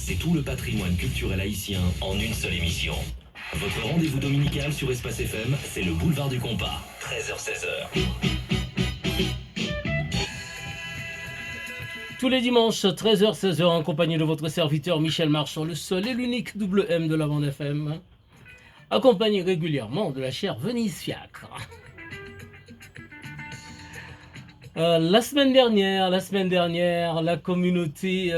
c'est tout le patrimoine culturel haïtien en une seule émission. Votre rendez-vous dominical sur Espace FM, c'est le Boulevard du Compas, 13h-16h. Tous les dimanches, 13h-16h, en compagnie de votre serviteur Michel Marchand, le seul et l'unique double M de la bande FM, accompagné régulièrement de la chère Venise Fiacre. La semaine dernière, la communauté,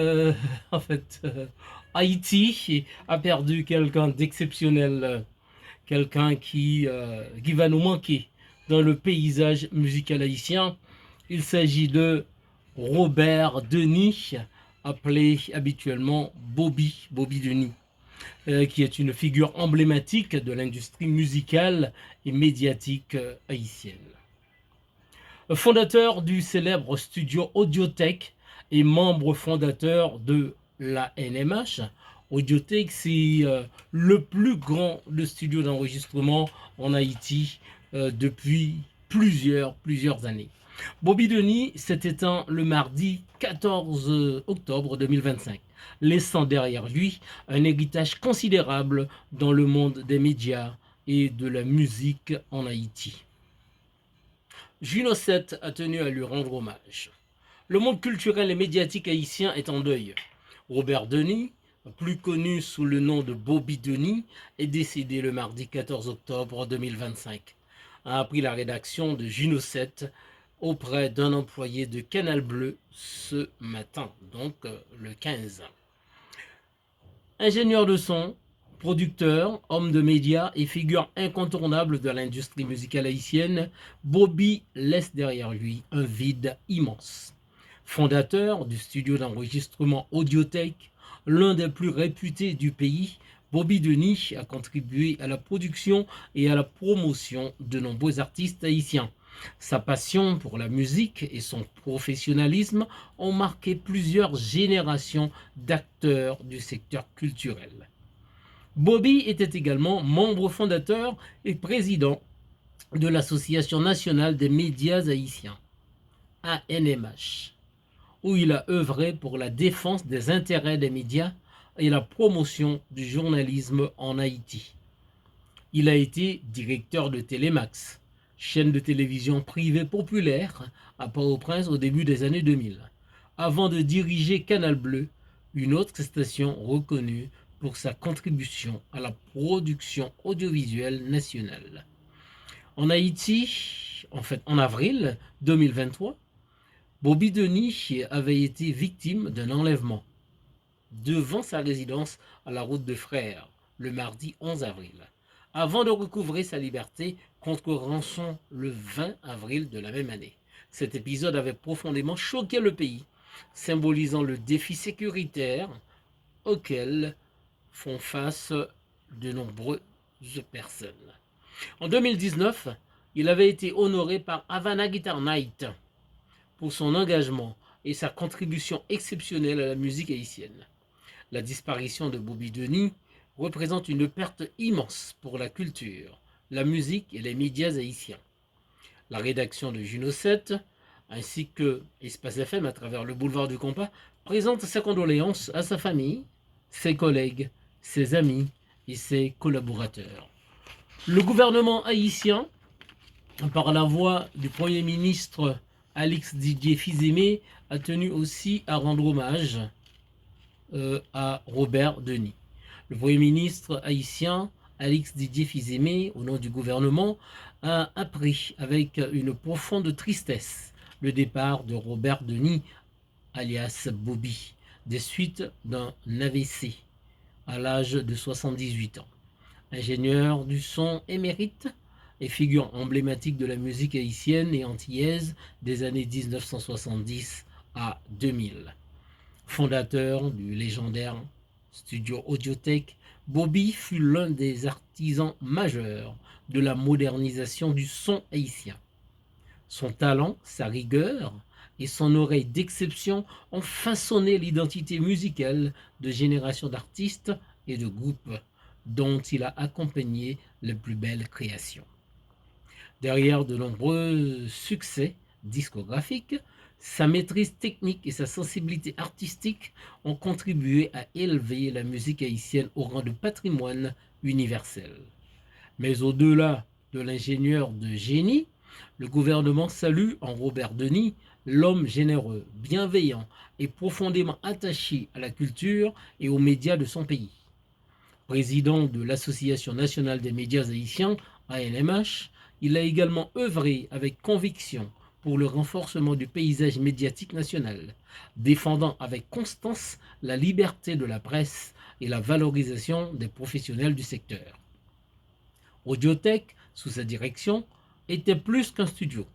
Haïti a perdu quelqu'un d'exceptionnel, quelqu'un qui va nous manquer dans le paysage musical haïtien. Il s'agit de Robert Denis, appelé habituellement Bobby Denis, qui est une figure emblématique de l'industrie musicale et médiatique haïtienne. Fondateur du célèbre studio Audiothèque et membre fondateur de la NMH. Audiothèque, c'est le plus grand studio d'enregistrement en Haïti depuis plusieurs années. Bobby Denis s'est éteint le mardi 14 octobre 2025, laissant derrière lui un héritage considérable dans le monde des médias et de la musique en Haïti. Juno 7 a tenu à lui rendre hommage. Le monde culturel et médiatique haïtien est en deuil. Robert Denis, plus connu sous le nom de Bobby Denis, est décédé le mardi 14 octobre 2025, a appris la rédaction de Juno 7 auprès d'un employé de Canal Bleu ce matin, donc le 15. Ingénieur de son, producteur, homme de médias et figure incontournable de l'industrie musicale haïtienne, Bobby laisse derrière lui un vide immense. Fondateur du studio d'enregistrement Audiothèque, l'un des plus réputés du pays, Bobby Denis a contribué à la production et à la promotion de nombreux artistes haïtiens. Sa passion pour la musique et son professionnalisme ont marqué plusieurs générations d'acteurs du secteur culturel. Bobby était également membre fondateur et président de l'Association nationale des médias haïtiens, ANMH, où il a œuvré pour la défense des intérêts des médias et la promotion du journalisme en Haïti. Il a été directeur de Télémax, chaîne de télévision privée populaire à Port-au-Prince au début des années 2000, avant de diriger Canal Bleu, une autre station reconnue pour sa contribution à la production audiovisuelle nationale. En Haïti, en avril 2023, Bobby Denis avait été victime d'un enlèvement devant sa résidence à la route de Frères le mardi 11 avril, avant de recouvrer sa liberté contre rançon le 20 avril de la même année. Cet épisode avait profondément choqué le pays, symbolisant le défi sécuritaire auquel font face de nombreuses personnes. En 2019, il avait été honoré par Havana Guitar Night pour son engagement et sa contribution exceptionnelle à la musique haïtienne. La disparition de Bobby Denis représente une perte immense pour la culture, la musique et les médias haïtiens. La rédaction de Juno 7, ainsi que Espace FM à travers le boulevard du Compas, présente ses condoléances à sa famille, ses collègues, ses amis et ses collaborateurs. Le gouvernement haïtien, par la voix du Premier ministre Alix Didier Fils-Aimé, a tenu aussi à rendre hommage à Robert Denis. Le Premier ministre haïtien Alix Didier Fils-Aimé, au nom du gouvernement, a appris avec une profonde tristesse le départ de Robert Denis, alias Bobby, des suites d'un AVC à l'âge de 78 ans. Ingénieur du son émérite et figure emblématique de la musique haïtienne et antillaise des années 1970 à 2000. Fondateur du légendaire studio Audiothèque, Bobby fut l'un des artisans majeurs de la modernisation du son haïtien. Son talent, sa rigueur et son oreille d'exception ont façonné l'identité musicale de générations d'artistes et de groupes dont il a accompagné les plus belles créations. Derrière de nombreux succès discographiques, Sa maîtrise technique et sa sensibilité artistique ont contribué à élever la musique haïtienne au rang de patrimoine universel. Mais au-delà de l'ingénieur de génie, le gouvernement salue en Robert Denis l'homme généreux, bienveillant et profondément attaché à la culture et aux médias de son pays. Président de l'Association nationale des médias haïtiens, ANMH, il a également œuvré avec conviction pour le renforcement du paysage médiatique national, défendant avec constance la liberté de la presse et la valorisation des professionnels du secteur. Audiothèque, sous sa direction, était plus qu'un studio.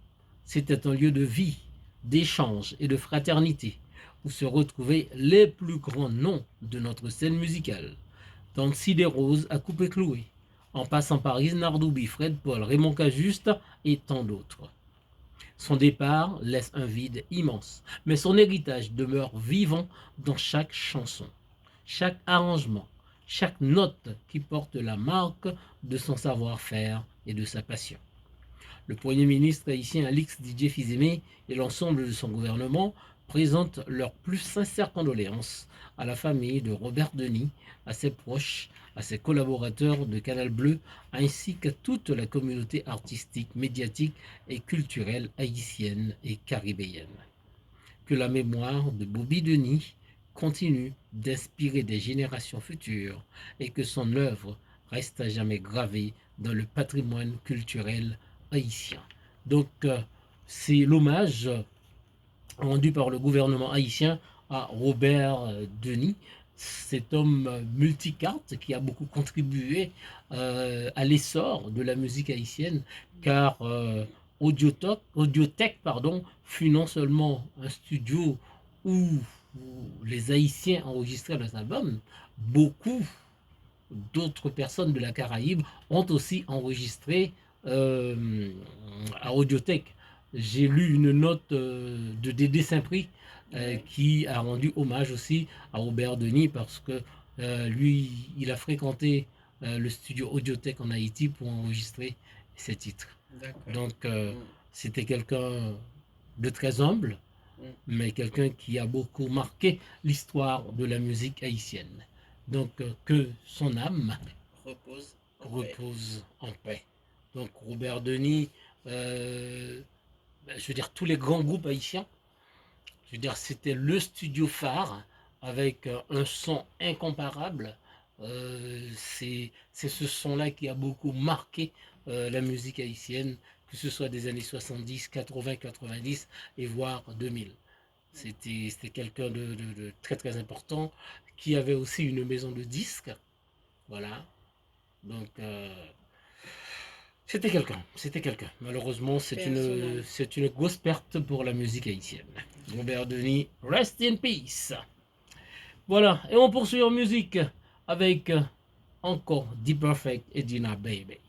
C'était un lieu de vie, d'échange et de fraternité, où se retrouvaient les plus grands noms de notre scène musicale. Tancy Desroses à Coupé Cloué, en passant par Isnard Doubi, Fred Paul, Raymond Cajuste et tant d'autres. Son départ laisse un vide immense, mais son héritage demeure vivant dans chaque chanson, chaque arrangement, chaque note qui porte la marque de son savoir-faire et de sa passion. Le Premier ministre haïtien Alix Didier Fils-Aimé et l'ensemble de son gouvernement présentent leurs plus sincères condoléances à la famille de Robert Denis, à ses proches, à ses collaborateurs de Canal Bleu, ainsi qu'à toute la communauté artistique, médiatique et culturelle haïtienne et caribéenne. Que la mémoire de Bobby Denis continue d'inspirer des générations futures et que son œuvre reste à jamais gravée dans le patrimoine culturel haïtien. Donc, c'est l'hommage rendu par le gouvernement haïtien à Robert Denis, cet homme multicarte qui a beaucoup contribué à l'essor de la musique haïtienne, car Audiothèque fut non seulement un studio où les Haïtiens enregistraient leurs albums, beaucoup d'autres personnes de la Caraïbe ont aussi enregistré à Audiothèque. J'ai lu une note de Dédé Saint-Prix qui a rendu hommage aussi à Robert Denis parce que lui, il a fréquenté le studio Audiothèque en Haïti pour enregistrer ses titres. Donc, c'était quelqu'un de très humble, mais quelqu'un qui a beaucoup marqué l'histoire de la musique haïtienne. Donc, que son âme repose en paix. Donc, Robert Denis, je veux dire, tous les grands groupes haïtiens, je veux dire, c'était le studio phare avec un son incomparable. C'est ce son-là qui a beaucoup marqué la musique haïtienne, que ce soit des années 70, 80, 90 et voire 2000. C'était quelqu'un de très très important qui avait aussi une maison de disques. Voilà. Donc, c'était quelqu'un. Malheureusement, c'est une grosse perte pour la musique haïtienne. Robert Denis, rest in peace. Voilà, et on poursuit en musique avec encore Deep Perfect et Dina Baby.